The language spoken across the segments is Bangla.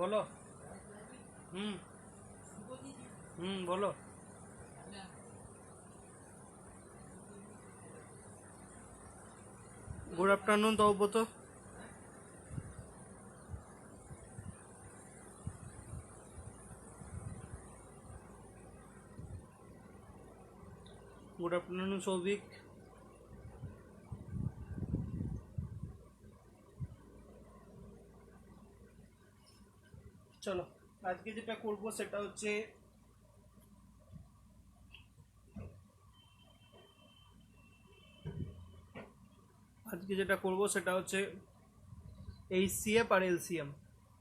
बोलो। बोलो। गुड आफ्टरनून तो बोतो। Good afternoon Souvik. चलो आज के যেটা করব সেটা হচ্ছে এইচসিএফ আর এলসিএম।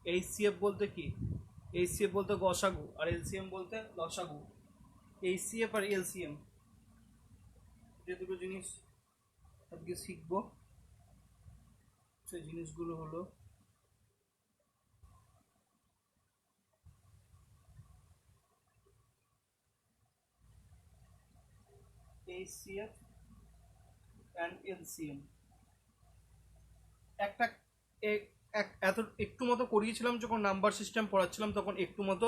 এইচসিএফ বলতে কি? এইচসিএফ বলতে গসাগু আর এলসিএম বলতে লসাগু। এইচসিএফ আর এলসিএম যে দুটো জিনিস আজকে শিখবো সেই জিনিসগুলো হলো এইচসিএফ অ্যান্ড এলসিএম। একটা এত একটু মতো করিয়েছিলাম যখন নাম্বার সিস্টেম পড়াচ্ছিলাম, তখন একটু মতো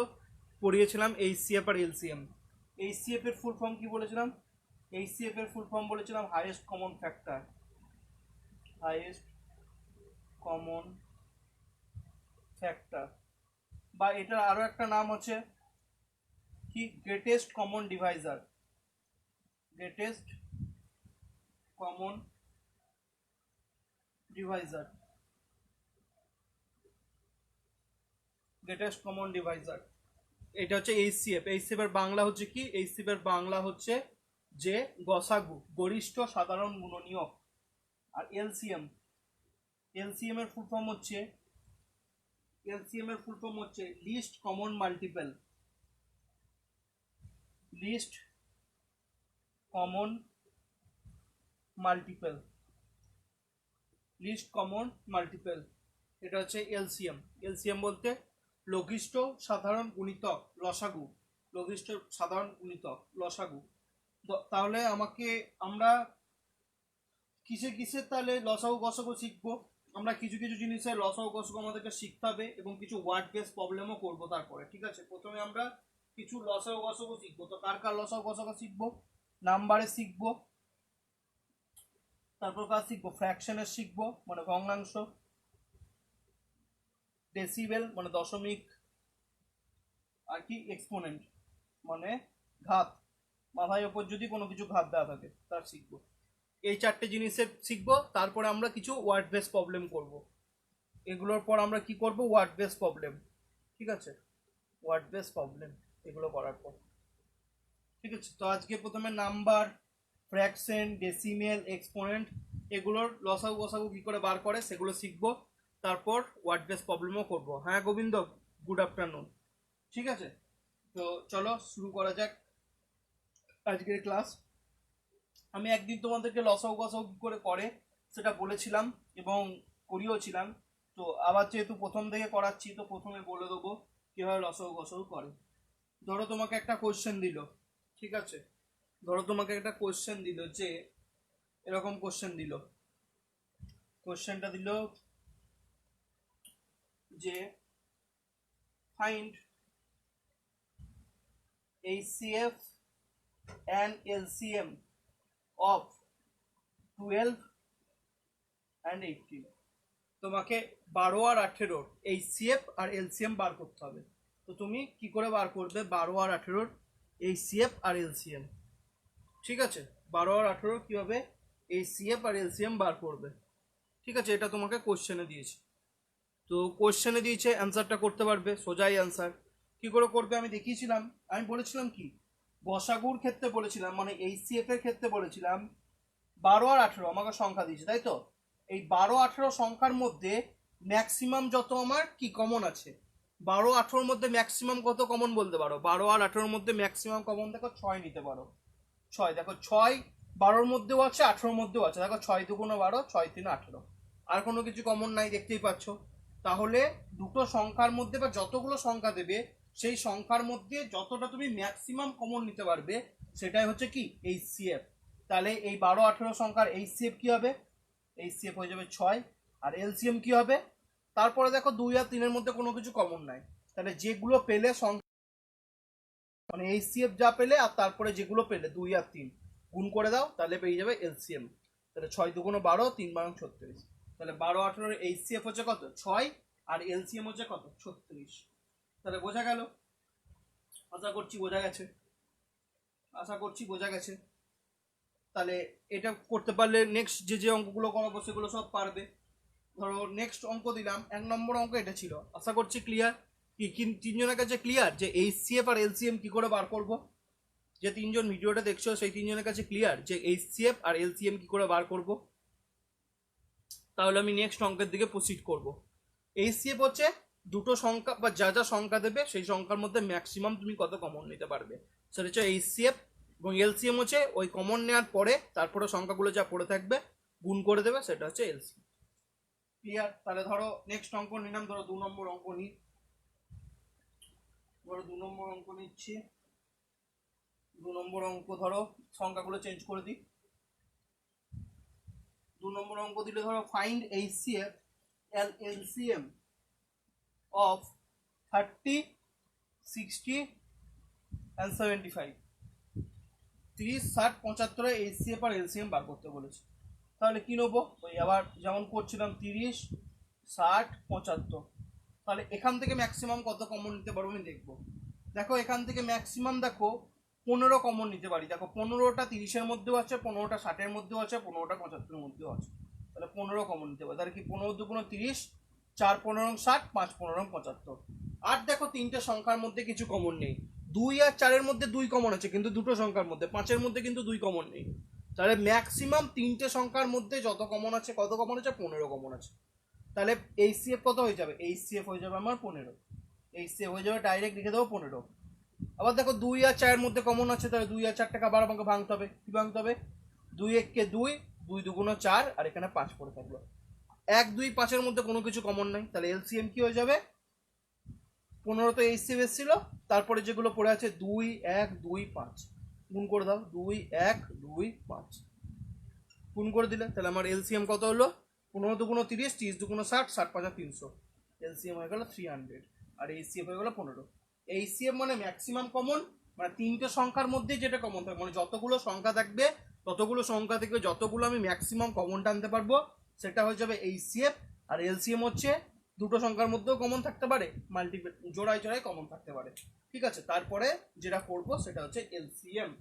পড়িয়েছিলাম এইচসিএফ আর এলসিএম। এইচসিএফ এর ফুল ফর্ম কি বলেছিলাম? এইচসিএফ এর ফুল ফর্ম বলেছিলাম highest common factor. Highest common factor, বা এটার আরো একটা নাম হচ্ছে কি? Greatest common Deviser. Greatest common Deviser. Greatest common Deviser এটা হচ্ছে এইচসিএফ। এইচসিএফ এর বাংলা হচ্ছে কি? এইচসিএফ এর বাংলা হচ্ছে যে গসাগু, গরিষ্ঠ সাধারণ গুণনীয়ক। আর এলসিএম, এলসিএম এর ফুল ফর্ম হচ্ছে list common multiple. List common multiple. List common multiple এটা হচ্ছে এলসিএম। এলসিএম বলতে লঘিষ্ঠ সাধারণ গুণিতক লসাগু। লঘিষ্ঠ সাধারণ গুণিতক লসাগু। তাহলে আমরা কিসে কিসে তাহলে লসাগু গসাগু শিখবো? আমরা কিছু কিছু জিনিসের লসাগু গসাগু আমাদেরকে শিখতে হবে এবং কিছু ওয়ার্ড বেস প্রবলেমও করবো তারপরে। ঠিক আছে, প্রথমে আমরা কিছু লসাগু গসাগু শিখবো। তো কার কার লসাগু গসাগু শিখবো? নাম্বারে শিখবো, তারপর কাজ শিখবো ফ্র্যাকশনের শিখবো মানে ভগ্নাংশ, ডেসিবেল মানে দশমিক, আর কি এক্সপোনেন্ট মানে ঘাত, মাথায় ওপর যদি কোনো কিছু ঘাত দেওয়া থাকে তার শিখবো। এই চারটে জিনিসের শিখবো। তারপরে আমরা কিছু ওয়ার্ড বেস প্রবলেম করব। এগুলোর পর আমরা কি করব? Word base problem. ঠিক আছে, ওয়ার্ড বেস প্রবলেম এগুলো করার পর। ঠিক আছে, তো আজকে প্রথমে নাম্বার, ফ্র্যাকশন, ডেসিমেল, এক্সপোনেন্ট এগুলোর লসাগু গসাগু কি করে বার করে সেগুলো শিখবো। তারপর ওয়ার্ড বেস প্রবলেমও করব। হ্যাঁ গোবিন্দ, গুড আফটারনুন। ঠিক আছে, তো চলো শুরু করা যাক আজকের ক্লাস। আমি একদিন তোমাদেরকে লসাগু গসাগু কি করে সেটা বলেছিলাম এবং করিয়েওছিলাম। তো আবার যেহেতু প্রথম থেকে করাচ্ছি, তো প্রথমে বলে দেবো কিভাবে লসাগু গসাগু করে। ধরো তোমাকে একটা কোশ্চেন দিল। ঠিক আছে, ধরো তোমাকে একটা কোশ্চেন দিল যে এরকম কোশ্চেন দিল। কোশ্চেনটা দিল যে find HCF and LCM of 12 and 18। তোমাকে 12 আর 18 HCF আর LCM বার করতে হবে। তো তুমি কি করে বার করবে 12 আর 18 HCF আর LCM? ঠিক আছে, 12 আর 18 কিভাবে HCF আর LCM বার করবে? ঠিক আছে, এটা তোমাকে কোশ্চেনে দিয়েছে। তো কোশ্চেনে দিয়েছে, অ্যান্সারটা করতে পারবে, সোজাই অ্যান্সার। কি করে করবে আমি দেখিয়েছিলাম। আমি বলেছিলাম কি, গসাগুর ক্ষেত্রে বলেছিলাম মানে এইচসিএফ এর ক্ষেত্রে বলেছিলাম 12 আর 18 আমাকে সংখ্যা দিয়েছে, তাই তো? এই 12 18 সংখ্যার মধ্যে ম্যাক্সিমাম যত আমার কি কমন আছে, 12 18 মধ্যে ম্যাক্সিমাম কত কমন বলতে পারো? 12 আর 18 মধ্যে ম্যাক্সিমাম কমন দেখো 6 নিতে পারো। 6 দেখো, 6 12-র মধ্যেও আছে 18-র মধ্যেও আছে। দেখো 6 2 12, 6 3 18। আর কোনো কিছু কমন নাই, দেখতেই পাচ্ছ। তাহলে দুটো সংখ্যার মধ্যে বা যতগুলো সংখ্যা দেবে সেই সংখ্যার মধ্যে যতটা তুমি ম্যাক্সিমাম কমন নিতে পারবে সেটাই হচ্ছে কি এইচসিএফ। তাহলে এই 12 18 সংখ্যার এইচসিএফ কি হবে? এইচসিএফ হয়ে যাবে 6। আর এলসিএম কি হবে? তারপরে দেখো 2 আর 3 এর মধ্যে কোনো কিছু কমন নাই, তাহলে যেগুলো পেলে মানে এইচসিএফ যা পেলে আর তারপরে যেগুলো পেলে 2 আর 3 গুণ করে দাও, তাহলে পেয়ে যাবে এলসিএম। তাহলে 6 দুগুণ 12, 3 12 36, তাহলে 12 18 এইচসিএফ হচ্ছে কত 6 আর এলসিএম হচ্ছে কত 36। তাহলে বোঝা গেল? আশা করছি বোঝা গেছে, আশা করছি বোঝা গেছে। তাহলে এটা করতে পারলে নেক্সট যে অঙ্কগুলো করাবো সেগুলো সব পারবে। ধরো নেক্সট অঙ্ক দিলাম, 1 নম্বর অঙ্ক এটা ছিল, আশা করছি ক্লিয়ার। কি তিনজনের কাছে ক্লিয়ার যে এইচসিএফ আর এলসিএম কি করে বার করব? যে তিনজন ভিডিওটা দেখছো সেই তিনজনের কাছে ক্লিয়ার যে এইচসিএফ আর এলসিএম কি করে বার করব? তাহলে আমি নেক্সট অঙ্কের দিকে প্রসিড করব। এইচসিএফ হচ্ছে দুটো সংখ্যা বা যা যা সংখ্যা দেবে সেই সংখ্যার মধ্যে ম্যাক্সিমাম তুমি কত কমন নিতে পারবে, সেটা হচ্ছে এইচসিএফ। এবং এলসিএম হচ্ছে ওই কমন নেওয়ার পরে তারপরে সংখ্যাগুলো যা পড়ে থাকবে গুণ করে দেবে, সেটা হচ্ছে এলসিএম। ক্লিয়ার? তাহলে ধরো নেক্সট অঙ্ক নিলাম, ধরো 2 নম্বর অঙ্ক নিই। ধরো 2 নম্বর অঙ্ক নিচ্ছি। 2 নম্বর অঙ্ক ধরো সংখ্যাগুলো চেঞ্জ করে দিই। 2 নম্বর অঙ্ক দিলে ধরো find HCF and LCM of 30, 60 and 75। 30, 60, 75 HCF R LCM বার করতে বলেছে। তাহলে কি নেবো? ওই আবার যেমন করছিলাম 30, 60, 75। তাহলে এখান থেকে ম্যাক্সিমাম কত কমন নিতে পারবো আমি দেখবো। দেখো এখান থেকে ম্যাক্সিমাম দেখো 15 কমন নিতে পারি। দেখো 15টা 30-এর মধ্যেও আছে, 15টা 60-এর মধ্যেও আছে, 15টা 75-এর মধ্যেও আছে। তাহলে 15 কমন নিতে পারি। তাহলে কি 15 দুগুণ 30, 4 15 60, 5 15 75। আর দেখো তিনটে সংখ্যার মধ্যে কিছু কমন নেই। 2 আর 4-এর মধ্যে 2 কমন আছে কিন্তু দুটো সংখ্যার মধ্যে, 5-এর মধ্যে কিন্তু 2 কমন নেই। তাহলে ম্যাক্সিমাম তিনটে সংখ্যার মধ্যে যত কমন আছে, কত কমন আছে? 15 কমন আছে। তাহলে এইচসিএফ কত হয়ে যাবে? এইচসিএফ হয়ে যাবে আমার 15। এইচসিএফ হয়ে যাবে, ডাইরেক্ট লিখে দেবো 15। আবার দেখো 2 আর 4-এর মধ্যে কমন আছে, তাহলে 2 আর 4টাকে আবার আমাকে ভাঙতে হবে। কি ভাঙতে হবে? 2 1 2, 2 দুগুণ 4, আর এখানে 5 পড়ে থাকলো। 1 2 5-এর মধ্যে কোনো কিছু কমন নাই, তাহলে এলসিএম কি হয়ে যাবে? 15 তো এইচসিএফ এসেছিল, তারপরে যেগুলো পড়ে আছে 2 1 2 5 গুণ করে দাও। 2 1 2 5 গুণ করে দিলে তাহলে আমার এলসিএম কত হলো? 15 দুগুণ 30, 30 দুগুণ 60, 60 5 300। এলসিএম হয়ে গেল 300 আর এইচসিএফ হয়ে গেল 15। এইচসিএফ মানে ম্যাক্সিমাম কমন, মানে তিনটে সংখ্যার মধ্যে যেটা কমন থাকবে, মানে যতগুলো সংখ্যা থাকবে ততগুলো সংখ্যা থেকে যতগুলো আমি ম্যাক্সিমাম কমন টানতে পারবো সেটা হয়ে যাবে এইচসিএফ। আর এলসিএম হচ্ছে দুটো সংখ্যার মধ্যেও কমন থাকতে পারে, মাল্টিপল জোড়ায় জোড়ায় কমন থাকতে পারে। ঠিক আছে, তারপরে যেটা করবো সেটা হচ্ছে এলসিএম।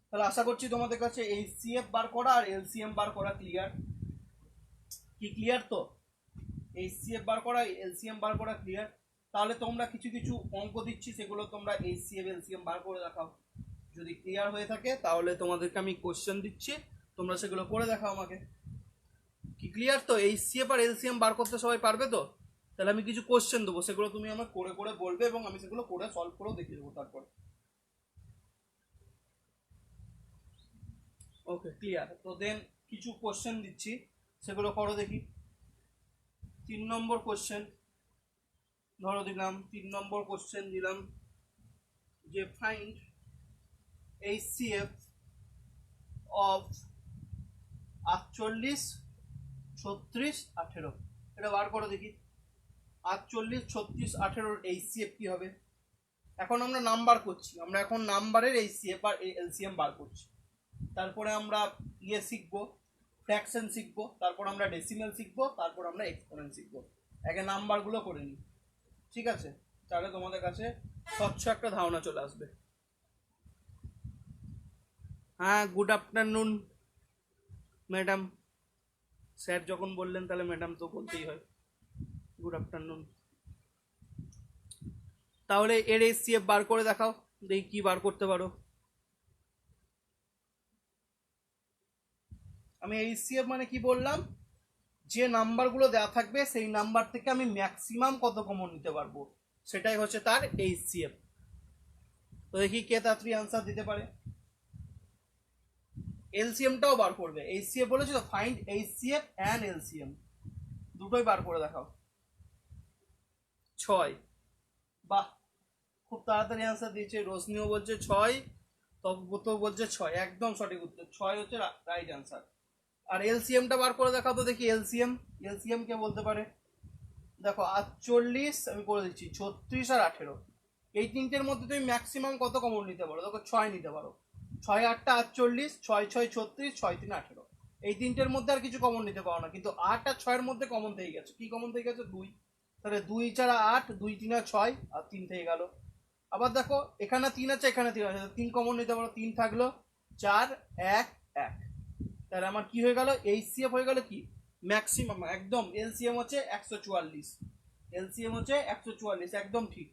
তাহলে আশা করছি তোমাদের কাছে এইচসিএফ বার করা আর এলসিএম বার করা ক্লিয়ার। কি ক্লিয়ার তো? এইচসিএফ বার করা, এলসিএম বার করা ক্লিয়ার। তাহলে তোমরা কিছু কিছু অঙ্ক দিচ্ছি, সেগুলো তোমরা এইচসিএফ এলসিএম বার করে দেখাও। যদি ক্লিয়ার হয়ে থাকে তাহলে তোমাদেরকে আমি কোশ্চেন দিচ্ছি, তোমরা সেগুলো করে দেখাও আমাকে। কি ক্লিয়ার তো? এইচসিএফ আর এলসিএম বার করতে সবাই পারবে তো? তাহলে আমি কিছু কোশ্চেন দেবো, সেগুলো তুমি আমার করে করে বলবে এবং আমি সেগুলো করে সলভ করেও দেখিয়ে দেবো তারপর। ওকে ক্লিয়ার তো? দেন কিছু কোশ্চেন দিচ্ছি, সেগুলো করো দেখি। 3 নম্বর কোশ্চেন ধরো দিলাম, 3 নম্বর কোশ্চেন দিলাম যে ফাইন্ড এইচসিএফ অফ 48, 36, 18। এটা বার করো দেখি। 48, 36, 18 এইচসিএফ কি হবে? এখন আমরা নাম্বার করছি, আমরা এখন নাম্বারের এইচসিএফ আর এলসিএম বার করছি। তারপরে আমরা শিখবো, ফ্র্যাকশন শিখবো, তারপর আমরা ডেসিমেল শিখবো, তারপর আমরা এক্সপোনেন্ট শিখবো। আগে নাম্বারগুলো করে নিই, ঠিক আছে? তাহলে তোমাদের কাছে স্বচ্ছ একটা ধারণা চলে আসবে। হ্যাঁ, গুড আফটারনুন ম্যাডাম। স্যার যখন বললেন তাহলে ম্যাডাম তো বলতেই হয়। Good afternoon. তাহলে এর এইচসিএফ বার করে দেখাও, দেখি কি বার করতে পারো। আমি এইচসিএফ মানে কি বললাম? যে নাম্বারগুলো দেওয়া থাকবে সেই নাম্বার থেকে আমি ম্যাক্সিমাম কত কমন নিতে পারবো, সেটাই হচ্ছে তার এইচসিএফ। তো দেখি কে তাড়াতাড়ি আনসার দিতে পারে। এলসিএমটাও বার করবে। এইচসিএফ বলেছি তো, ফাইন্ড এইচসিএফ অ্যান্ড এলসিএম, দুটোই বার করে দেখাও। 6। বাহ, খুব তাড়াতাড়ি আনসার দিয়েছে। রোশনিও বলছে 6, তবু বলছে 6, একদম সঠিক উত্তর। 6 হচ্ছে রাইট আনসার। আর এলসিএমটা বার করে দেখাও তো দেখি। এলসিএম কে বলতে পারে? দেখো 48 আমি করে দিচ্ছি, 36 আর 18, এই তিনটের মধ্যে তুমি ম্যাক্সিমাম কত কমন নিতে পারো? দেখো 6 নিতে পারো, 6 8টা 48, 6 6 36, 6 3 18, এই তিনটের মধ্যে আর কিছু কমন নিতে পারো না। কিন্তু 8 আর 6 এর মধ্যে কমন থেকে গেছে, কি কমন থেকে গেছে? 2। তাহলে 2 4 8, 2 3 6 আর 3 থেকে গেল। আবার দেখো এখানে 3 আছে, এখানে 3 আছে, 3 কমন নিতে পারো, 3 থাকলো, 4 1 1। তাহলে আমার কি হয়ে গেল? এইচসিএফ হয়ে গেল কি ম্যাক্সিমাম, একদম এলসিএম হচ্ছে 144, এলসিএম হচ্ছে 144, একদম ঠিক।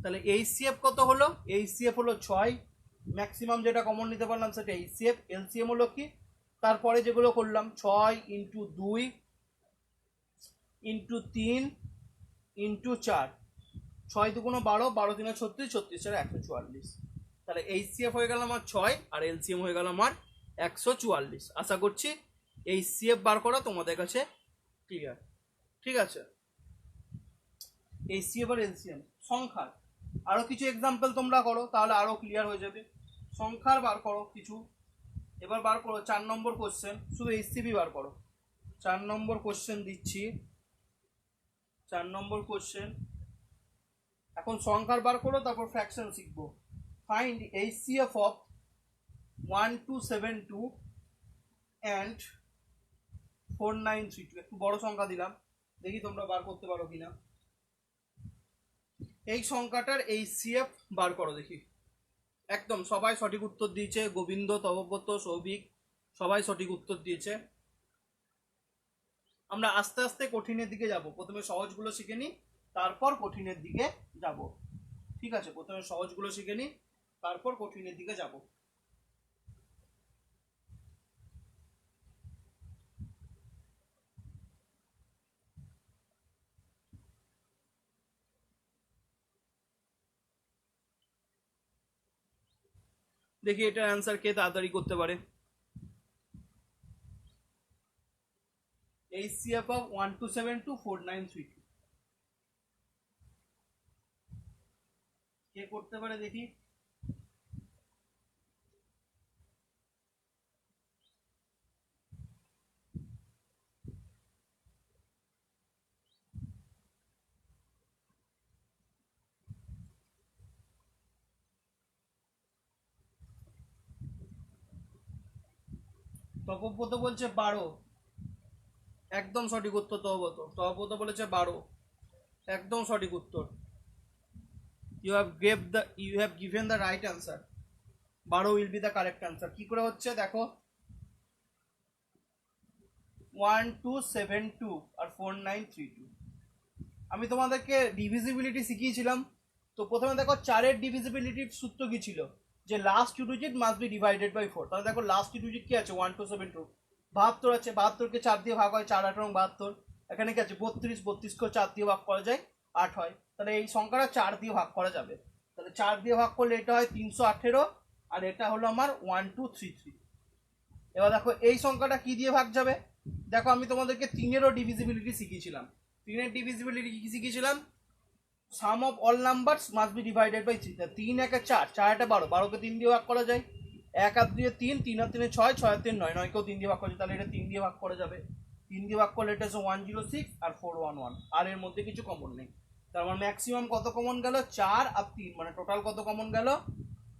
তাহলে এইচসিএফ কত হলো? এইচসিএফ হলো 6, ম্যাক্সিমাম যেটা কমন নিতে পারলাম সেটা এইচসিএফ। এলসিএম হলো কি? তারপরে যেগুলো করলাম 6 ইন্টু 2 ইন্টু 3 ইন্টু 4, 6 দুগুণ 12, 12 3 36, 36 আর 144। তাহলে এইচসিএফ হয়ে গেল আমার 6 আর এলসিএম হয়ে গেল আমার 144। আশা করছি এইচসিএফ বার করা তোমাদের কাছে ক্লিয়ার। ঠিক আছে, এইচসিএফ আর এলসিএম সংখ্যার আরো কিছু এক্সাম্পল তোমরা করো, তাহলে আরো ক্লিয়ার হয়ে যাবে। সংখ্যার বার করো কিছু। এবার বার করো 4 নম্বর কোশ্চেন, শুধু এইচসিবি বার করো। 4 নম্বর কোশ্চেন দিচ্ছি, 4 নম্বর কোশ্চেন। এখন সংখ্যার বার করো, তারপর ফ্র্যাকশন শিখবো। Find HCF of 1272 and 4932। একটু বড় সংখ্যা দিলাম, দেখি তোমরা বার করতে পারো কিনা। এই সংখ্যাটার এইচসিএফ বার করো দেখি। একদম সবাই সঠিক উত্তর দিয়েছে, গোবিন্দ, তবব্রত, সৌভিক, সবাই সঠিক উত্তর দিয়েছে। আমরা আস্তে আস্তে কঠিনের দিকে যাব, প্রথমে সহজগুলো শিখে নিই, তারপর কঠিনের দিকে যাব। ঠিক আছে, প্রথমে সহজগুলো শিখে নিই, তারপর কঠিনের দিকে যাব। দেখি এটার অ্যান্সার কে তাড়াতাড়ি করতে পারে। এইচসিএফ অফ 1272 4932 কে করতে পারে দেখি। তপব্রত বলছে 12, একদম সঠিক উত্তর। তপব্রত, তপব্রত বলেছে 12, একদম সঠিক উত্তর। you have given the right answer. 12 will be the correct answer. কি করে হচ্ছে দেখো, 1272 আর 4932। আমি তোমাদেরকে ডিভিজিবিলিটি শিখিয়েছিলাম, তো প্রথমে দেখো 4-এর ডিভিজিবিলিটির সূত্র কি ছিল? যে last two digit must be divided by 4। তাহলে দেখো লাস্ট টু ডিজিট কি আছে? 1272, 72 আছে, 72কে 4 দিয়ে ভাগ হয়, 4 8 এবং 72। এখানে কি আছে? 32, 32কেও 4 দিয়ে ভাগ করা যায়, 8 হয়। তাহলে এই সংখ্যাটা 4 দিয়ে ভাগ করা যাবে। তাহলে 4 দিয়ে ভাগ করলে এটা হয় 318, আর এটা হলো আমার 1233। এবার দেখো এই সংখ্যাটা কি দিয়ে ভাগ যাবে? দেখো আমি তোমাদেরকে 3-এরও ডিভিজিবিলিটি শিখিয়েছিলাম। 3-এর ডিভিজিবিলিটি কি শিখিয়েছিলাম? Sum of all numbers must be divided by 3। 3 1 4, 4 8 12, 12কে 3 দিয়ে ভাগ করা যায়। 1 আর 2 3, 3 আর 3 6, 6 আর 3 9, 9কেও 3 দিয়ে ভাগ করা যায়। তাহলে এটা 3 দিয়ে ভাগ করা যাবে। 3 দিয়ে ভাগ করলে এটা হচ্ছে 106 আর 411, আর এর মধ্যে কিছু কমন নেই। তার মানে ম্যাক্সিমাম কত কমন গেল? 4 আর 3, মানে টোটাল কত কমন গেল?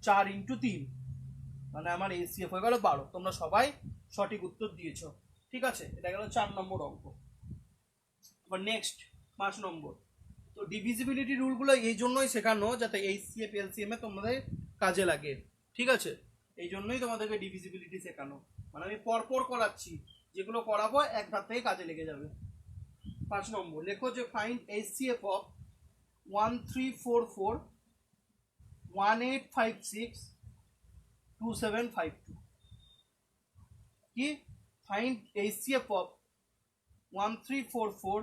4 ইন্টু 3, মানে আমার এইচসিএফ হয়ে গেল 12। তোমরা সবাই সঠিক উত্তর দিয়েছো। ঠিক আছে, এটা গেল 4 নম্বর অঙ্ক। এবার নেক্সট 5 নম্বর। তো ডিভিজিবিলিটি রুলগুলো এই জন্যই শেখানো যাতে এইচসিএফ এলসিএম এ তোমাদের কাজে লাগে। ঠিক আছে, এই জন্যই তোমাদেরকে ডিভিজিবিলিটি শেখানো, মানে আমি পরপর করাচ্ছি, যেগুলো করাবো এক ধার থেকে কাজে লেগে যাবে। 5 নম্বর লেখো যে ফাইন্ড এইচসিএফ অফ 1344 1856 2752। কি? Find HCF of 1344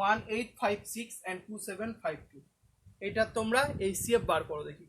1856 and 2752। এটা তোমরা এইচসিএফ বার করো দেখি।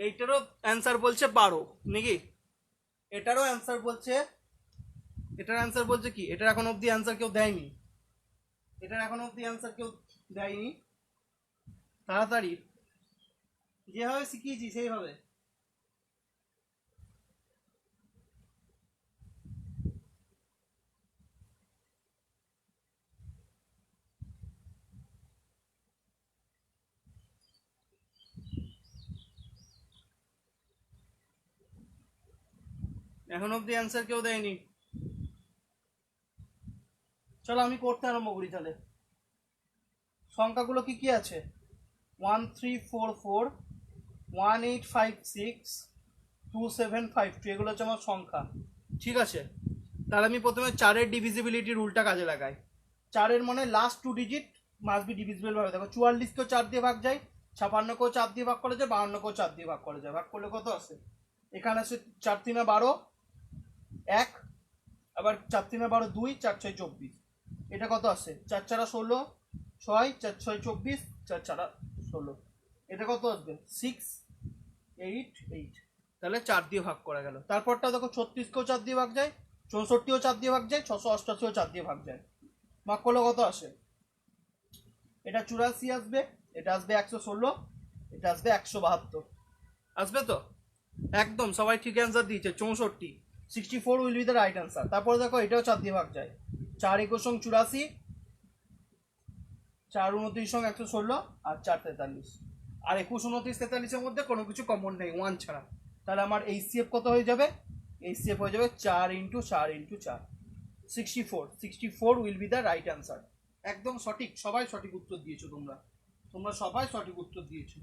এইটারও অ্যান্সার বলছে 12 নাকি? এটারও অ্যান্সার বলছে, এটার অ্যান্সার বলছে কি, এটার এখন অবধি অ্যান্সার কেউ দেয়নি, এটার এখন অবধি অ্যান্সার কেউ দেয়নি। তাড়াতাড়ি, যেভাবে শিখিয়েছি সেইভাবে। এখন অবধি অ্যান্সার কেউ দেয়নি। চলো আমি করতে আরম্ভ করি তাহলে। সংখ্যাগুলো কি কি আছে? 1344, 1856, 2752, এগুলো হচ্ছে আমার সংখ্যা। ঠিক আছে, তাহলে আমি প্রথমে 4-এর ডিভিজিবিলিটি রুলটা কাজে লাগাই। 4-এর মানে last 2 digit must B divisible ভাবে। দেখো 44কেও 4 দিয়ে ভাগ যায়, 56কেও 4 দিয়ে ভাগ করা যায়, 52কেও 4 দিয়ে ভাগ করা যায়। ভাগ করলে কত আসে? এখানে আছে 4 3 12, 1, আবার 4 3 12 2, 4 6 24। এটা কত আসে? 4 4 16, 6, 4 6 24, 4 4 16। এটা কত আসবে? 6 8 8। তাহলে 4 দিয়ে ভাগ করা গেল। তারপরটা দেখো 36কেও 4 দিয়ে ভাগ যায়, 64ও 4 দিয়ে ভাগ যায়, 688ও 4 দিয়ে ভাগ যায়। ভাগ করলে কত আসে? এটা 84 আসবে, এটা আসবে 116, এটা আসবে 172। আসবে তো? একদম সবাই ঠিক অ্যান্সার দিয়েছে, 64। 64 will be the right answer. তারপরে দেখো এটাও 4 দিয়ে ভাগ যায়, 4 21 84, 4 29 116, আর 4 43। আর 21 29 43-এর মধ্যে কোনো কিছু কমন নেই 1 ছাড়া। তাহলে আমার এইচসিএফ কত হয়ে যাবে? এইচসিএফ হয়ে যাবে 4 × 4 × 4, 64। 64 will be the right answer. একদম সঠিক, সবাই সঠিক উত্তর দিয়েছো তোমরা, তোমরা সবাই সঠিক উত্তর দিয়েছো।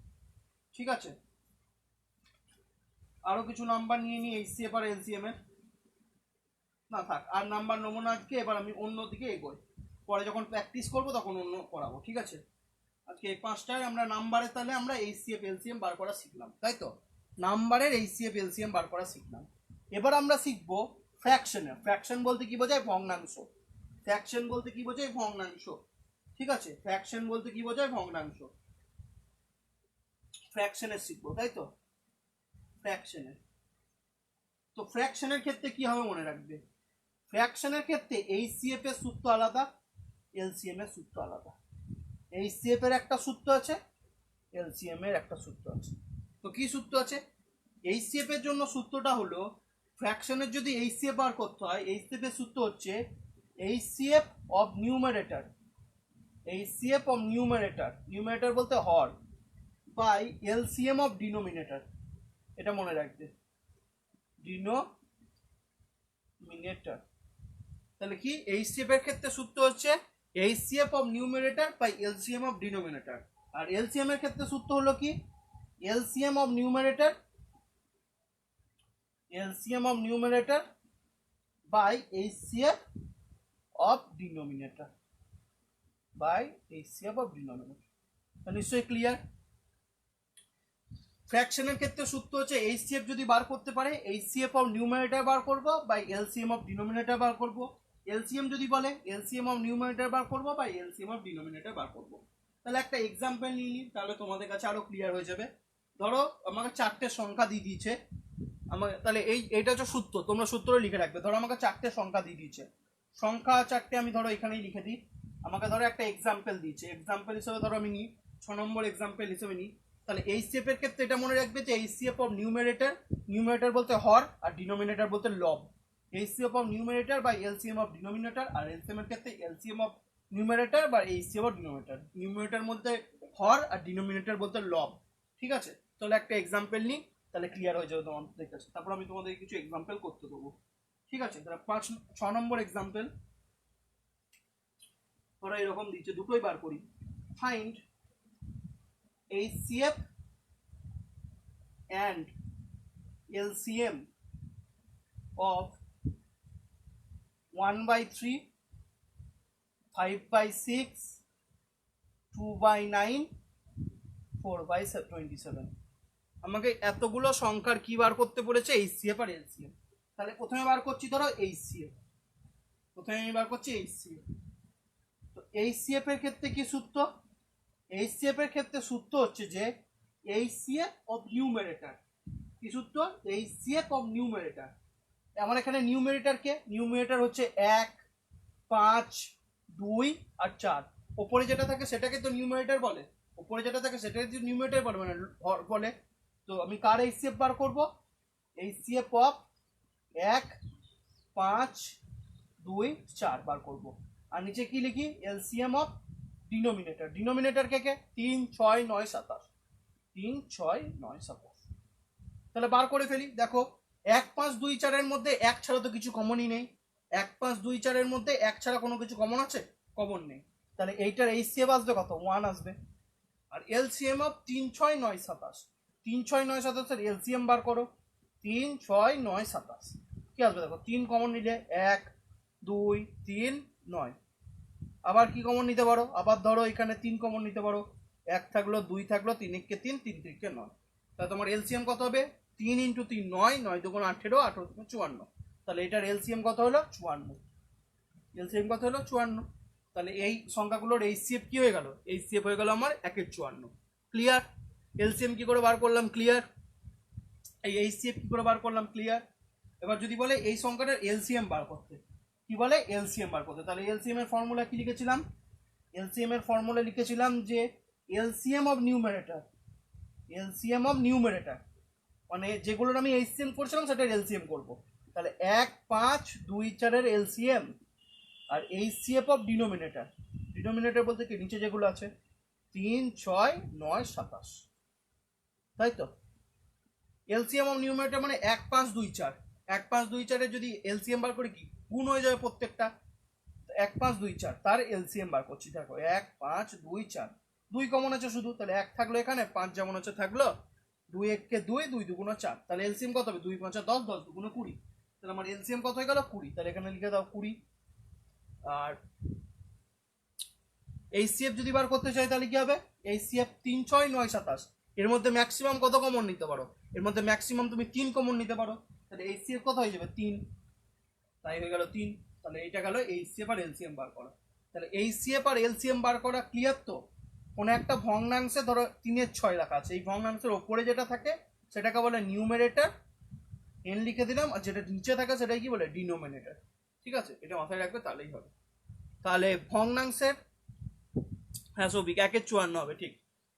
ঠিক আছে, আরো কিছু নাম্বার নিয়ে নিই এইচসিএফ আর এলসিএম এর। না থাক, আর নাম্বার নেবো না আজকে, এবার আমি অন্য দিকে এগোই, পরে যখন প্র্যাকটিস করবো তখন অন্য করাবো। ঠিক আছে, আজকে এই 5টায় আমরা নাম্বারের, তাহলে আমরা এইচসিএফ এলসিএম বার করা শিখলাম, তাই তো? নাম্বারের এইচসিএফ এলসিএম বার করা শিখলাম। এবার আমরা শিখবো ফ্র্যাকশনের। ফ্র্যাকশন বলতে কি বোঝায়? ভগ্নাংশ। ফ্র্যাকশন বলতে কি বোঝায়? ভগ্নাংশ। ঠিক আছে, ফ্র্যাকশন বলতে কি বোঝায়? ভগ্নাংশ। ফ্র্যাকশনের শিখবো, তাই তো? ফ্র্যাকশনের, তো ফ্র্যাকশনের ক্ষেত্রে কি হবে মনে রাখবে? ফ্র্যাকশনের ক্ষেত্রে এইচসিএফ এর সূত্র আলাদা, এলসিএম এর সূত্র আলাদা। এইচসিএফ এর একটা সূত্র আছে, এলসিএম এর একটা সূত্র আছে। তো কি সূত্র আছে? এইচসিএফ এর জন্য সূত্রটা হলো, ফ্র্যাকশনের যদি এইচসিএফ বার করতে হয়, এইচসিএফ এর সূত্র হচ্ছে HCF of numerator, HCF of numerator, numerator বলতে হর, বাই এলসিএম অফ ডিনোমিনেটর। এটা মনে রাখবে, ডিনোমিনেটর। তাহলে কি এইচসিএফ এর ক্ষেত্রে সূত্র হচ্ছে HCF of numerator by LCM of denominator, আর এলসিএম এর ক্ষেত্রে সূত্র হলো কি? LCM of numerator, LCM of numerator by HCF of denominator, by HCF of denominator. নিশ্চয়ই ক্লিয়ার? ফ্র্যাকশনের ক্ষেত্রে সূত্র হচ্ছে এইচসিএফ যদি বার করতে পারে, এইচসিএফ অফ নিউমারেটর বার করবো বাই এলসিএম অফ ডিনোমিনেটর বার করবো। এলসিএম যদি বলে এলসিএম অফ নিউমারেটর বার করবো বাই এলসিএম অফ ডিনোমিনেটর বার করবো। তাহলে একটা এক্সাম্পল নিয়ে নিই, তাহলে তোমাদের কাছে আরো ক্লিয়ার হয়ে যাবে। ধরো আমাকে 4টে সংখ্যা দিয়ে দিয়েছে, আমাকে তাহলে এইটা হচ্ছে সূত্র, তোমরা সূত্র লিখে রাখবে। ধরো আমাকে 4টে সংখ্যা দিয়ে দিয়েছে, সংখ্যা 4টে আমি ধরো এখানেই লিখে দিই। আমাকে ধরো একটা এক্সাম্পল দিয়েছে, এক্সাম্পল হিসেবে ধরো আমি নিই 6 নম্বর এক্সাম্পল হিসেবে নিই। তাহলে এইচসিএফ এর ক্ষেত্রে এটা মনে রাখবে যে এইচসিএফ অফ নিউমারেটর, নিউমারেটর বলতে হর আর ডিনোমিনেটর বলতে লব। HCF of numerator by LCM of denominator, আর এলসিএম এর ক্ষেত্রে এলসিএম অফ নিউমারেটর বা এইচসিএফ অফ ডিনোমিনেটর। নিউমারেটর বলতে হর আর ডিনোমিনেটর বলতে লব। ঠিক আছে, তাহলে একটা এক্সাম্পল নিই, তাহলে ক্লিয়ার হয়ে যাবে তোমাদের কাছে। তারপর আমি তোমাদের কিছু এক্সাম্পল করতে দেবো। ঠিক আছে, তাহলে 6 নম্বর এক্সাম্পল ধরো এরকম দিচ্ছে, দুটোই বার করি। Find HCF and LCM of 1/3, 5/6, 2/9, 4/27। আমাকে এতগুলো সংখ্যার কি বার করতে বলেছে? HCF আর LCM। তাহলে প্রথমে বার করছি ধরো HCF, প্রথমে আমি বার করছি HCF। তো HCF এর ক্ষেত্রে কি সূত্র? HCF এর ক্ষেত্রে সূত্র হচ্ছে যে HCF অফ নিউমারেটর, কি সূত্র? HCF of numerator. আমার এখানে নিউমারেটর কে? নিউমারেটর হচ্ছে 1, 5, 2 আর 4। ওপরে যেটা থাকে সেটাকে তো নিউমারেটর বলে, ওপরে যেটা থাকে সেটাকে তো নিউমারেটর বলে, মানে বলে। তো আমি কার এইচসিএফ বার করব? এইচসিএফ অফ 1, 5, 2, 4 বার করব। আর নিচে কি লিখি? LCM of denominator. ডিনোমিনেটর কে? 3, 6, 9, 27। 3, 6, 9, 27। তাহলে বার করে ফেলি। দেখো 1, 5, 2, 4 এর মধ্যে 1 ছাড়া তো কিছু কমনই নেই। 1, 5, 2, 4 এর মধ্যে 1 ছাড়া কোনো কিছু কমন আছে? কমন নেই। তাহলে এইটার এইচসিএফ আসবে কত? 1 আসবে। আর এলসিএম অফ 3, 6, 9, 27। 3, 6, 9, 27 এর এলসিএম বার করো। 3, 6, 9, 27 কি আসবে? দেখো 3 কমন নিলে 1, 2, 3, 9। আবার কি কমন নিতে পারো? আবার ধরো এখানে 3 কমন নিতে পারো। 1 থাকলো, 2 থাকলো, 3 কে 3, 3 3 9। তাহলে তোমার এলসিএম কত হবে? 3 × 3 9, 9 2 18, 18 2 54। তাহলে এটার এলসিএম কত হলো? 54। এলসিএম কত হলো? 54। তাহলে এই সংখ্যাগুলোর এইচসিএফ কি হয়ে গেল? এইচসিএফ হয়ে গেল আমার 1 এর 54। ক্লিয়ার? এলসিএম কি করে বার করলাম? ক্লিয়ার? এই এইচসিএফ কি করে বার করলাম? ক্লিয়ার? এবার যদি বলে এই সংখ্যাটার এলসিএম বার করতে, কি বলে? এলসিএম বার করতে। তাহলে এলসিএম এর ফর্মুলা কি লিখেছিলাম? এলসিএম এর ফর্মুলা লিখেছিলাম যে LCM of numerator, LCM of numerator মানে যেগুলোর আমি এইচসিএম করছিলাম সেটার এলসিএম করব। তাহলে 1, 5, 2, 4 এর এলসিএম আর এইচসিএফ অফ ডিনোমিনেটর। ডিনোমিনেটর বলতে কি? নিচে যেগুলো আছে 3, 6, 9, 27, তাই তো? এলসিএম অফ নিউমারেটর মানে 1, 5, 2, 4। 1, 5, 2, 4 এর যদি এলসিএম বার করে কি গুণ হয়ে যাবে প্রত্যেকটা। 1, 5, 2, 4 তার এলসিএম বার করছি। দেখো 1, 5, 2, 4, 2 কমন আছে শুধু, তাহলে 1 থাকলো এখানে, 5 যেমন আছে থাকলো, 2 1 কে 2, 2 2 4। তাহলে এলসিএম কত হবে? 2 5 10, 10 2 20। তাহলে আমার এলসিএম কত হয়ে গেল? 20। তাহলে এখানে লিখে দাও 20। আর এইচসিএফ যদি বার করতে চাই তাহলে কি হবে? এইচসিএফ 3, 6, 9, 27। এর মধ্যে ম্যাক্সিমাম কত কমন নিতে পারো? এর মধ্যে ম্যাক্সিমাম তুমি 3 কমন নিতে পারো। তাহলে এইচসিএফ কত হয়ে যাবে? 3। তাই হয়ে গেল 3। তাহলে এইটা গেল এইচসিএফ আর এলসিএম বার করা। তাহলে এইচসিএফ আর এলসিএম বার করা ক্লিয়ার তো? কোনো একটা ভগ্নাংশে ধরো 3 এর 6 লেখা আছে, এই ভগ্নাংশের ওপরে যেটা থাকে সেটাকে বলে নিউমারেটর, এন লিখে দিলাম, আর যেটা নিচে থাকে সেটাই কি বলে? ডিনোমিনেটর। ঠিক আছে, এটা মাথায় রাখবে, তাহলেই হবে। তাহলে ভগ্নাংশের, হ্যাঁ সৌভিক, 1 এর 54 হবে, ঠিক।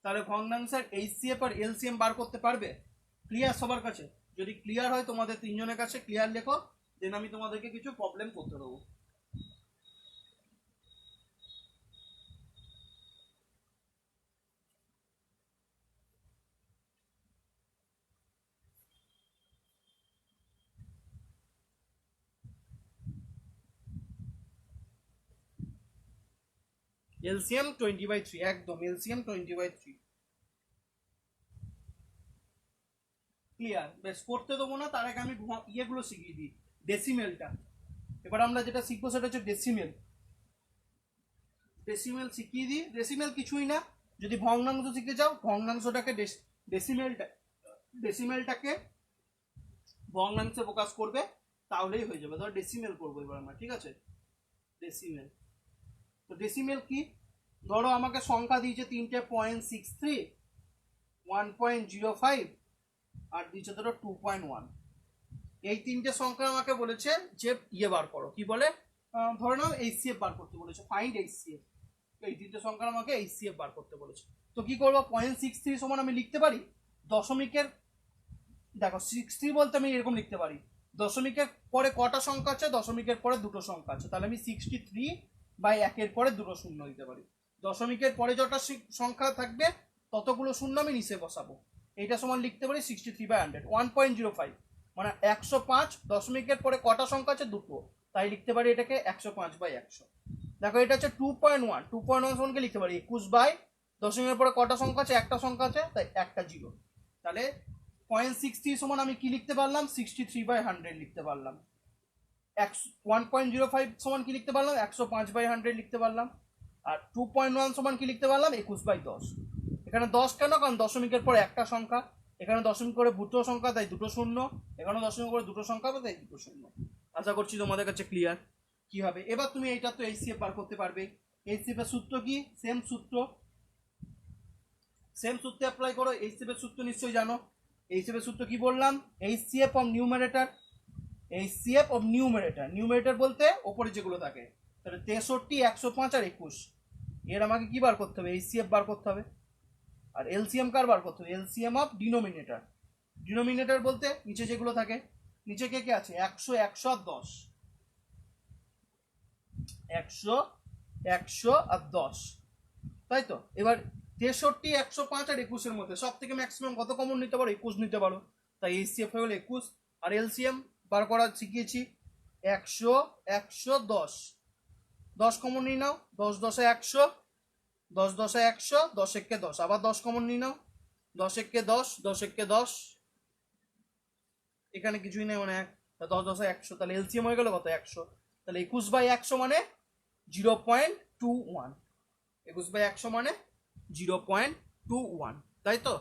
তাহলে ভগ্নাংশের এইচসিএফ আর এলসিএম বার করতে পারবে? ক্লিয়ার সবার কাছে? যদি ক্লিয়ার হয় তোমাদের তিনজনের কাছে ক্লিয়ার লেখো, দেন আমি তোমাদেরকে কিছু প্রবলেম করতে দেবো। এলসিএম 20/3, একদম এলসিএম 20/3। ক্লিয়ার? বেশ, করতে দেবো না, তার আগে আমি ইয়েগুলো শিখিয়ে দিই, ডেসিমেলটা। এবার আমরা যেটা শিখবো সেটা হচ্ছে ডেসিমেল। ডেসিমেল শিখিয়ে দিই। ডেসিমেল কিছুই না, যদি ভগ্নাংশ শিখতে চাও ভগ্নাংশটাকে ডেসিমেলটাকে ভগ্নাংশে প্রকাশ করবে, তাহলেই হয়ে যাবে। ধর ডেসিমেল করবো এবার আমরা, ঠিক আছে? ডেসিমেল, তো ডেসিমেল কি? ধরো আমাকে সংখ্যা দিয়েছে 3টে, 0.63, 1.05 আর দিয়েছে ধরো 2.1। এই 3টে সংখ্যা আমাকে বলেছে যে ইয়ে বার করো, কি বলে? ধরে নাও এইচসিএফ বার করতে বলেছে, ফাইন্ড এইচসিএফ। এই 3টে সংখ্যা আমাকে এইচসিএফ বার করতে বলেছে। তো কি করবো? 0.63 সমান আমি লিখতে পারি দশমিকের, দেখো 60 বলতে আমি এরকম লিখতে পারি, দশমিকের পরে কটা সংখ্যা আছে? দশমিকের পরে দুটো সংখ্যা আছে, তাহলে আমি 63/1 পরে দুটো শূন্য দিতে পারি। দশমিকের পরে যটা সংখ্যা থাকবে ততগুলো শূন্য আমি নিচে বসাবো। এইটা সমান লিখতে পারি 63/100। 1.05 মানে 105। দশমিকের পরে কটা সংখ্যা আছে? দুটো, তাই লিখতে পারি এটাকে 105/100। দেখো এটা হচ্ছে 2.1। 2.1 সমানকে লিখতে পারি 21 দশমিকের পরে কটা সংখ্যা আছে? একটা সংখ্যা আছে, তাই একটা জিরো। তাহলে 0.63 সমান আমি কি লিখতে পারলাম? 63/100 লিখতে পারলাম। 1.05 সমান কি লিখতে পারলাম? 105/100 লিখতে পারলাম। আর 2.1 সমান কি লিখতে পারলাম? 21/10। এখানে 10 কেন? কারণ দশমিকের পরে একটা সংখ্যা, এখানে দশমিক করে দুটো সংখ্যা, তাই দুটো শূন্য, এখানে দশমিক করে দুটো সংখ্যা, তাই দুটো শূন্য। আশা করছি তোমাদের কাছে ক্লিয়ার। কি হবে এবার? তুমি এইটা তো এইচসিএফ বার করতে পারবে। এইচসিএফ এর সূত্র কি? সেম সূত্র, সেম সূত্রে অ্যাপ্লাই করো। এইচসিএফ এর সূত্র নিশ্চয়ই জানো, এইচসিএফ এর সূত্র কি বললাম? HCF of numerator, HCF of numerator, numerator বলতে ওপরে যেগুলো থাকে, তাহলে 63, 105 আর 21, এর আমাকে কি বার করতে হবে? এইচসিএফ বার করতে হবে। আর এলসিএম কার বার করতে হবে? এলসিএম অফ ডিনোমিনেটর, ডিনোমিনেটর বলতে নিচে যেগুলো থাকে, নিচে কে কে আছে? 100, 100 আর 10, 100, 100 আর 10, তাই তো? এবার 63, 105 আর 21 মধ্যে সব থেকে ম্যাক্সিমাম কত কমন নিতে পারো? 21 নিতে পারো, তাই এইচসিএফ হয়ে গেল 21। আর এলসিএম বার করা শিখিয়েছি, 100, 100, 10, 10 কমন নিয়ে নাও, 10 10 100, 10 10 100, 10 1 10, আবার 10 কমন নিয়ে নাও, 10 1 10, 10 1 10, এখানে কিছুই নেই, মানে 10 10 100, তাহলে এলসিএম হয়ে গেল কত? 100, তাহলে 21/100 মানে 0.21, 21/100 মানে 0.21, তাই তো?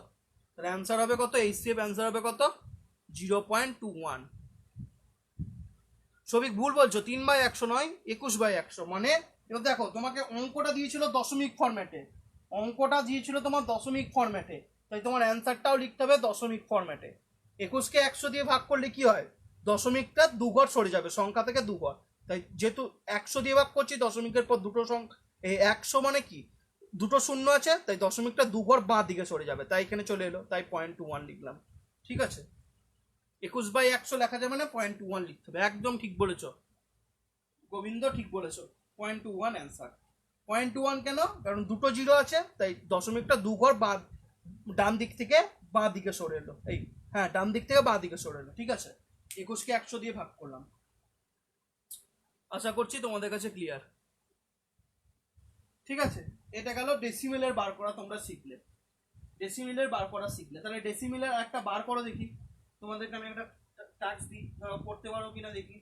তাহলে অ্যান্সার হবে কত? এইচসিএফ অ্যান্সার হবে কত? 0.21। সবিক ভুল বলছো, 3/100 নয়, 21/100 মানে। এবার দেখো, তোমাকে অঙ্কটা দিয়েছিল দশমিক ফরম্যাটে, অঙ্কটা দিয়েছিল তোমার দশমিক ফরম্যাটে, তাই তোমার অ্যান্সারটাও লিখতে হবে দশমিক ফরম্যাটে। 21কে 100 দিয়ে ভাগ করলে কি হয়? দশমিকটা দুঘর সরে যাবে, সংখ্যা থেকে দুঘর, তাই যেহেতু 100 দিয়ে ভাগ করছি, দশমিকের পর দুটো সংখ্যা, এই 100 মানে কি? দুটো শূন্য আছে, তাই দশমিকটা দুঘর বাঁ দিকে সরে যাবে, তাই এখানে চলে এলো, তাই 0.21 লিখলাম। ঠিক আছে, 21/100 লেখা যাবে না, 0.21 লিখতে হবে। একদম ঠিক বলেছ গোবিন্দ, ঠিক বলেছ, 0.21 অ্যান্সার। 0.21 কেন? কারণ দুটো জিরো আছে, তাই দশমিকটা দুঘর ডান দিক থেকে বাঁ দিকে সরে এলো, এই হ্যাঁ, ডান দিক থেকে বাঁ দিকে সরে এলো। ঠিক আছে, 21কে 100 দিয়ে ভাগ করলাম। আশা করছি তোমাদের কাছে ক্লিয়ার। ঠিক আছে, এটা গেল ডেসিমেলের বার করা, তোমরা শিখলে, ডেসিমেলের বার করা শিখলে। তাহলে ডেসিমেলের একটা বার করো দেখি, তোমাদেরকে আমি একটা টাস্ক দিই, ধরো করতে পারো কিনা দেখি।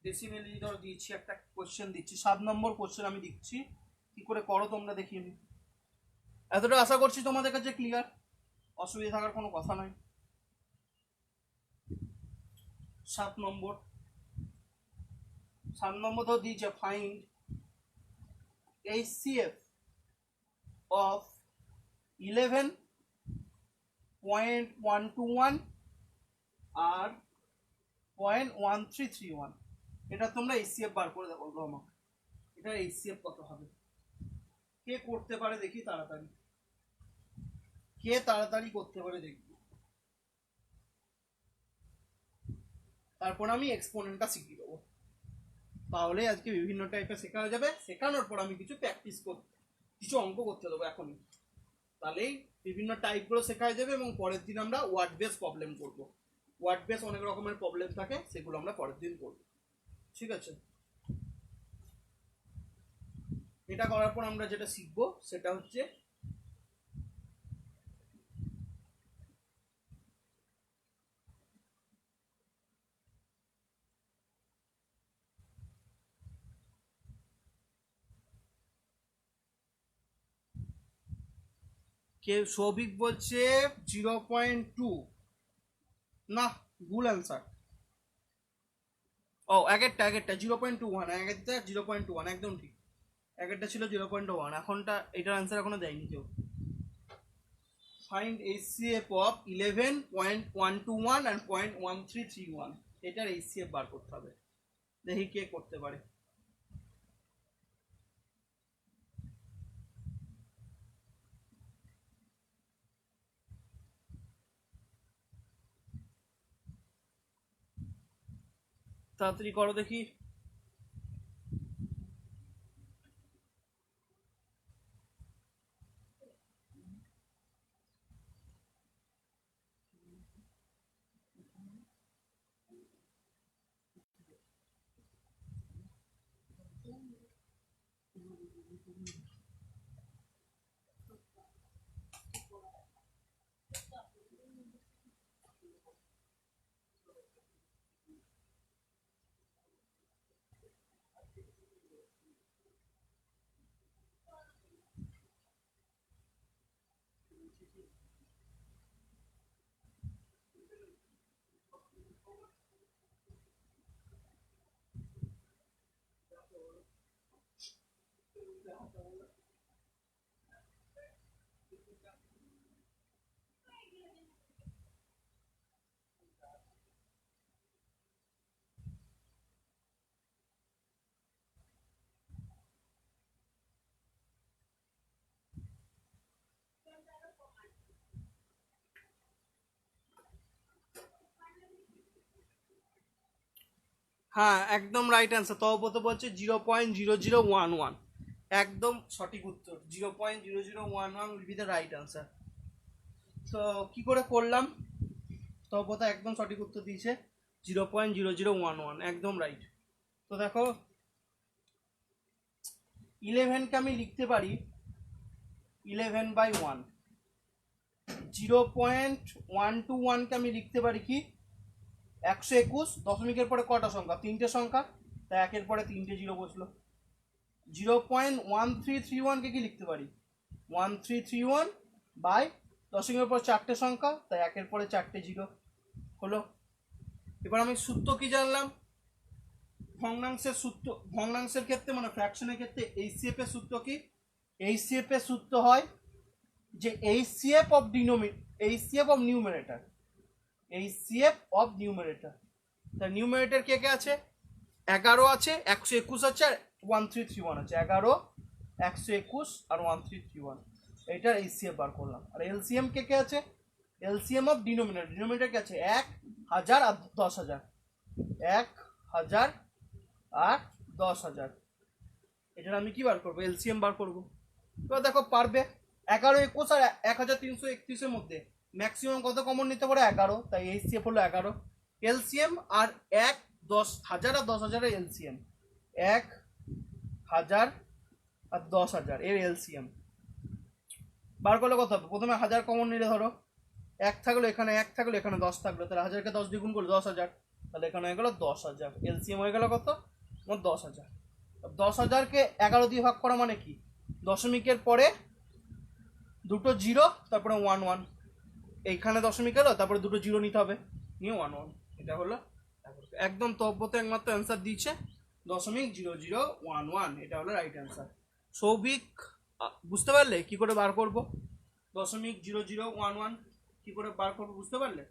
ডেসিমেল ধরো দিচ্ছি, একটা কোশ্চেন দিচ্ছি, 7 নম্বর কোশ্চেন আমি দিচ্ছি, কি করে করো তোমরা দেখি। আমি এতটা আশা করছি তোমাদের কাছে ক্লিয়ার, অসুবিধা থাকার কোনো কথা নয়। 7 নম্বর, 7 নম্বর তো দিয়েছে, ফাইন্ড এইচসিএফ অফ 11.121 আর 0.1331, এটা তোমরা এইচসিএফ বার করে দেখো আমাকে, এটা এইচসিএফ কত হবে? কে করতে পারে দেখি তাড়াতাড়ি, কে তাড়াতাড়ি করতে পারে দেখি, তারপর আমি এক্সপোনেন্টটা শিখিয়ে দেবো। তাহলে আজকে বিভিন্ন টাইপের শেখা হয়ে যাবে, শেখানোর পর আমি কিছু প্র্যাকটিস করতে, কিছু অঙ্ক করতে দেবো এখনই, তাহলেই বিভিন্ন টাইপগুলো শেখা হয়ে যাবে, এবং পরের দিন আমরা ওয়ার্ড বেস প্রবলেম করব। ওয়ার্ড বেস অনেক রকমের প্রবলেম থাকে, সেগুলো আমরা পরের দিন করব। ঠিক আছে, এটা করার পর আমরা যেটা শিখবো সেটা হচ্ছে কে সৌভিক বলছে 0.2, না ভুল অ্যান্সার। ও আগেরটা 0.21, আগেরটা 0.21, একদম ঠিক, আগেরটা ছিল 0.1, এখনটা এটার অ্যান্সার এখনো দেয়নি কেউ। ফাইন্ড এইচসিএফ অফ 11.121 and 0.1331, এটার এইচসিএফ বার করতে হবে, দেখি কে করতে পারে। তাড়াতাড়ি করো দেখি। হ্যাঁ একদম রাইট অ্যান্সার। তবব্রত বলছে 0.0011, একদম সঠিক উত্তর। 0.0011 will be the right answer. তো কি করে করলাম? তবব্রত একদম সঠিক উত্তর দিয়েছে, 0.0011, একদম রাইট। তো দেখো 11কে আমি লিখতে পারি 11/1। 0.121কে আমি লিখতে পারি কি 121। দশমিকের পরে কটা সংখ্যা? 3টে সংখ্যা, তাই একের পরে 3টে জিরো বসলো। 0.1331কে কি লিখতে পারি 1331 বাই দশমিকের পর 4টে সংখ্যা, তাই একের পরে 4টে জিরো হলো। এবার আমি সূত্র কি জানলাম? ভগ্নাংশের সূত্র, ভগ্নাংশের ক্ষেত্রে মানে ফ্র্যাকশনের ক্ষেত্রে এইচসিএফ এর সূত্র কি? এইচসিএফ এর সূত্র হয় যে HCF of HCF of numerator, HCF of numerator. তা নিউমারেটর কে কে আছে? 11 আছে, 121 আছে, আর 1331 আছে। 11, 121 আর 1331, এইটার এইচসিএফ বার করলাম। আর এলসিএম কে কে আছে? এলসিএম অফ ডিনোমিনেটর, ডিনোমিনেটর কে আছে 1000 আর 10000, 1000 আর 10000। এটার আমি কি বার করবো? এলসিএম বার করবো। এবার দেখো পারবে। 11, 21 আর 1331 মধ্যে ম্যাক্সিমাম কত কমন নিতে পারে? 11, তাই এইচসিএফ হলো 11। এলসিএম আর 1000 আর 10000 এর এলসিএম, 1000 আর 10000 এর এলসিএম বার করলে কত হবে? প্রথমে 1000 কমন নিলে ধরো 1 থাকলো, এখানে 1 থাকলো, এখানে 10 থাকলো, তাহলে 1000কে 10 দিয়ে গুণ করলে 10000, তাহলে এখানে হয়ে গেল 10000। এলসিএম হয়ে গেল কত? 10000। 10000কে 11 দিয়ে ভাগ করা মানে কি? দশমিকের পরে দুটো জিরো, তারপরে 11, এইখানে দশমিক এলো, তারপরে দুটো জিরো নিতে হবে, নিয়ে 11। এটা হলো একদম তব্বতে একমাত্র অ্যান্সার দিচ্ছে 0.0011, এটা হলো রাইট অ্যান্সার। সৌভিক বুঝতে পারলে কি করে বার করব 0.0011 কি করে বার করবো? বুঝতে পারলে?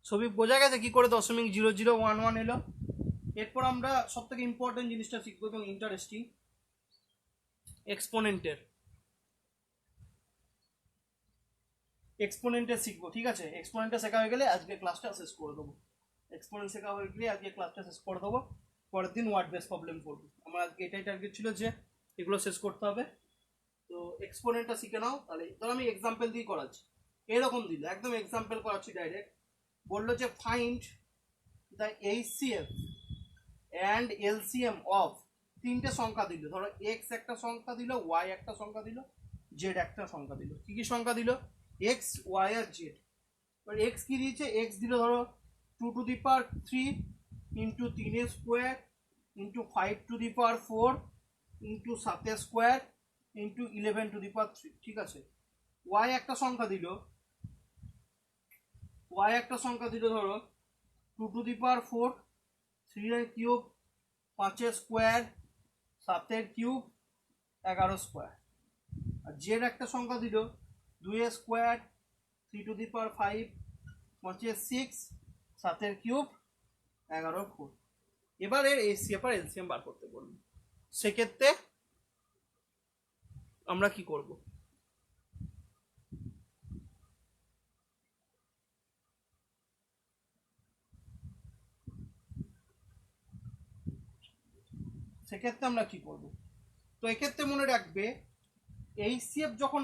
সবই বোঝা গেছে কি করে 0.0011 এলো? এরপর আমরা সব থেকে ইম্পর্টেন্ট জিনিসটা শিখবো এবং ইন্টারেস্টিং, এক্সপোনেন্টের শিখবো। ঠিক আছে, এক্সপোনেন্টটা শেখা হয়ে গেলে আজকে ক্লাসটা শেষ করে দেবো। এক্সপোনেন্ট শেখা হয়ে গেলে আজকে ক্লাসটা শেষ করে দেবো, পরের দিন ওয়ার্ড বেস প্রবলেম করবো। আমার আজকে এটাই টার্গেট ছিল যে এগুলো শেষ করতে হবে। তো এক্সপোনেন্টটা শিখে নাও। তাহলে ধরো আমি এক্সাম্পল দিয়ে করাচ্ছি, এরকম দিল, একদম এক্সাম্পল করাচ্ছি ডাইরেক্ট। বললো যে find the HCF and LCM of, তিনটে সংখ্যা দিল, ধরো এক্স একটা সংখ্যা দিল, ওয়াই একটা সংখ্যা দিল, জেড একটা সংখ্যা দিল। কি কি সংখ্যা দিল? এক্স, ওয়াই আর জেড। এবার এক্স কি দিয়েছে? এক্স দিল ধরো 2^3 into 3 square into 5^4 into 7 square into 11^3। ঠিক আছে। ওয়াই একটা সংখ্যা দিল, ধরো 2^4, 3 কিউব, 5 স্কোয়ার, 7 কিউব, 11 স্কোয়ার। আর জেড একটা সংখ্যা দিল 2 স্কোয়ার, 3^5, 5 6, 7 কিউব, 11 4। এবার এর এইচসিএফ আর এলসিএম বার করতে বলবো। সেক্ষেত্রে আমরা কি করব? তো এক্ষেত্রে মনে রাখবে এইচসিএফ যখন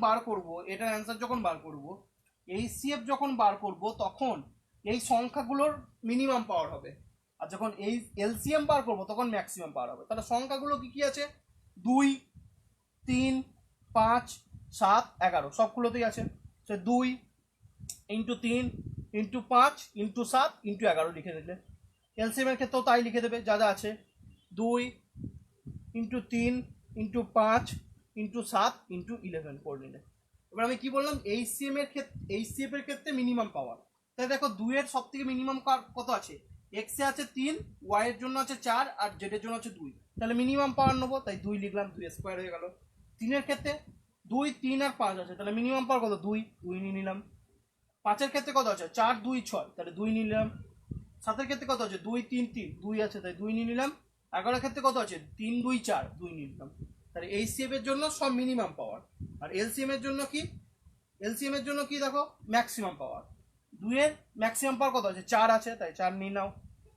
বার করব, এটার অ্যান্সার যখন বার করব, এইচসিএফ যখন বার করব তখন এই সংখ্যাগুলোর মিনিমাম পাওয়ার হবে, আর যখন এই এলসিএম বার করব তখন ম্যাক্সিমাম পাওয়ার হবে। তাহলে সংখ্যাগুলো কি কি আছে? 2, 3, 5, 7, 11 সবগুলোতেই আছে। সে 2 ইন্টু 3 ইন্টু 5 ইন্টু 7 ইন্টু 11 লিখে দিলে, এলসিএম এর ক্ষেত্রেও তাই লিখে দেবে, যা যা আছে 2 ইন্টু 3 ইন্টু 5 ইন্টু 7 ইন্টু 11 করে নিলে। এবার আমি কি বললাম? এইচসিএফ এর ক্ষেত্রে মিনিমাম পাওয়ার। তাই দেখো 2 এর সব থেকে মিনিমাম কত আছে? এক্স এ আছে 3, ওয়াই এর জন্য আছে 4 আর জেড এর জন্য আছে 2। তাহলে মিনিমাম পাওয়ার নেবো, তাই 2 লিখলাম, 2 স্কোয়ার হয়ে গেল। 3-এর ক্ষেত্রে 2, 3 আর 5 আছে, তাহলে মিনিমাম পাওয়ার কত 2, 2 নিয়ে নিলাম। 5-এর ক্ষেত্রে কত আছে 4, 2, 6, তাহলে 2 নিয়ে নিলাম। 7-এর ক্ষেত্রে কত আছে 2, 3, 3, 2 আছে, তাই 2 নিয়ে নিলাম। 11-এর ক্ষেত্রে কত আছে 3, 2, 4, 2 নিয়ে নিলাম। তাহলে এইচসিএফ এর জন্য সব মিনিমাম পাওয়ার, আর এলসিএম এর জন্য কি, এলসিএম এর জন্য কি দেখো ম্যাক্সিমাম পাওয়ার। 2-এর ম্যাক্সিমাম পাওয়ার কত আছে 4 আছে, তাই 4 নিয়ে নাও।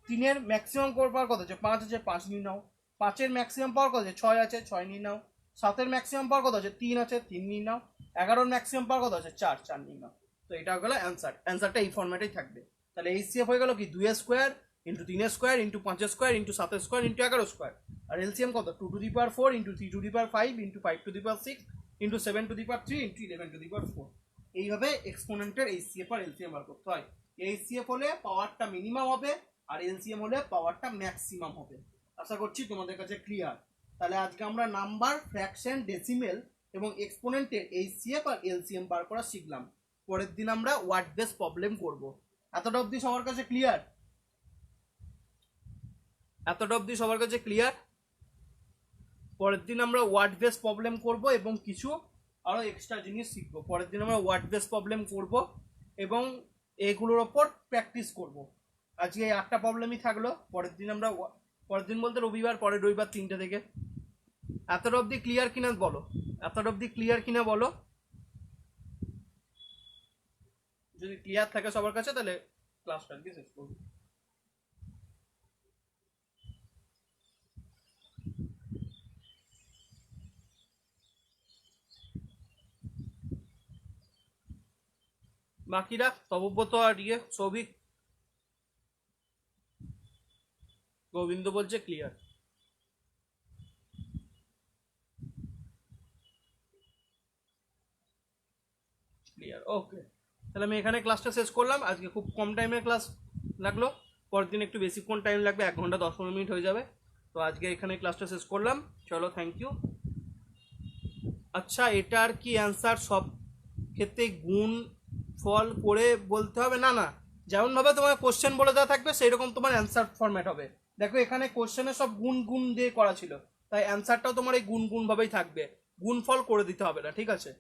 3-এর ম্যাক্সিমাম পাওয়ার কত আছে 5 আছে, 5 নিয়ে নাও। 5-এর ম্যাক্সিমাম পাওয়ার কত আছে 6 আছে, 6 নিয়ে নাও। 7-এর ম্যাক্সিমাম পাওয়ার কত আছে 3 আছে, 3 নিয়ে নাও। 11-এর ম্যাক্সিমাম পাওয়ার কত আছে 4, 4 নিয়ে নাও। তো এটা হলো অ্যান্সার, অ্যান্সারটা এই ফরম্যাটেই থাকবে। তাহলে এইচসিএফ হয়ে গেল কি 2 square into 3 square into 5 square into 7 square into 11 square, আর এলসিএম কত 2 to the power 4 into 3 to the power 5 into 5 to the power 6 into 7 to the power 3 into 11 to the power 4। এইভাবে এক্সপোনেন্টের এইচসিএফ আর এলসিএম বার করতে হয়। এইচসিএফ হলে পাওয়ারটা মিনিমাম হবে, আর এলসিএম হলে পাওয়ারটা ম্যাক্সিমাম হবে। আশা করছি তোমাদের কাছে ক্লিয়ার। তাহলে আজকে আমরা নাম্বার, ফ্র্যাকশন, ডেসিমেল এবং এক্সপোনেন্টের এইচসিএফ আর এলসিএম বার করা শিখলাম। পরের দিন আমরা ওয়ার্ড বেস প্রবলেম করব। এতটা অবধি সবার কাছে ক্লিয়ার? এতটা অবধি সবার কাছে ক্লিয়ার? পরের দিন আমরা ওয়ার্ড বেস প্রবলেম করব এবং কিছু আরো এক্সট্রা জিনিস শিখবো। পরের দিন আমরা ওয়ার্ড বেস প্রবলেম করব এবং এগুলোর ওপর প্র্যাকটিস করব। আজকে এই 8টা প্রবলেমই থাকলো। পরের দিন আমরা, পরের দিন বলতে রবিবার, পরের রবিবার 3টে থেকে। এতটা অবধি ক্লিয়ার কিনা বলো? এতটা অবধি ক্লিয়ার কিনা বলো? যদি ক্লিয়ার থাকে সবার কাছে তাহলে ক্লাসটা আজকে শেষ করবো। বাকিরা তবব্রত আর সৌভিক, গোবিন্দ বলছে ক্লিয়ার। ক্লিয়ার, ওকে। তাহলে আমি এখানে ক্লাসটা শেষ করলাম। আজকে খুব কম টাইমের ক্লাস লাগলো, পরের দিন একটু বেশিক্ষণ টাইম লাগবে, 1 ঘন্টা 10-15 মিনিট হয়ে যাবে। তো আজকে এখানে ক্লাসটা শেষ করলাম। চলো, থ্যাংক ইউ। আচ্ছা, এটার কি অ্যান্সার সব ক্ষেত্রে গুণ ফল করে বলতে হবে? না না, যেমনভাবে তোমার কোশ্চেন বলে দেওয়া থাকবে সেই রকম তোমার অ্যান্সার ফরম্যাট হবে। দেখো এখানে কোশ্চেনে সব গুণ গুণ দিয়ে করা ছিল, তাই অ্যান্সারটাও তোমার এই গুণ গুণ ভাবেই থাকবে। গুণফল করে দিতে হবে না, ঠিক আছে?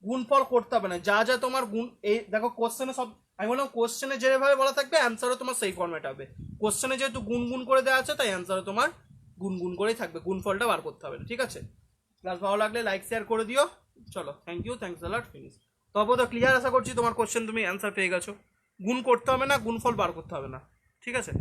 গুণফল করতে হবে না, যা যা তোমার গুণ, এই দেখো কোশ্চেনে সব, আমি বললাম কোশ্চেনে যেভাবে বলা থাকবে অ্যান্সারও তোমার সেই ফরম্যাট হবে। কোশ্চেনে যেহেতু গুণ গুণ করে দেওয়া আছে তাই অ্যান্সারও তোমার গুণ গুণ করেই থাকবে, গুণফলটা বার করতে হবে না, ঠিক আছে? ক্লাস ভালো লাগলে লাইক শেয়ার করে দিও। চলো, thank you, thanks a lot, finish. তবে তো ক্লিয়ার, আশা করছি তোমার কোশ্চেন তুমি অ্যান্সার পেয়ে গেছো। গুণ করতে হবে না, গুণফল বার করতে হবে না, ঠিক আছে?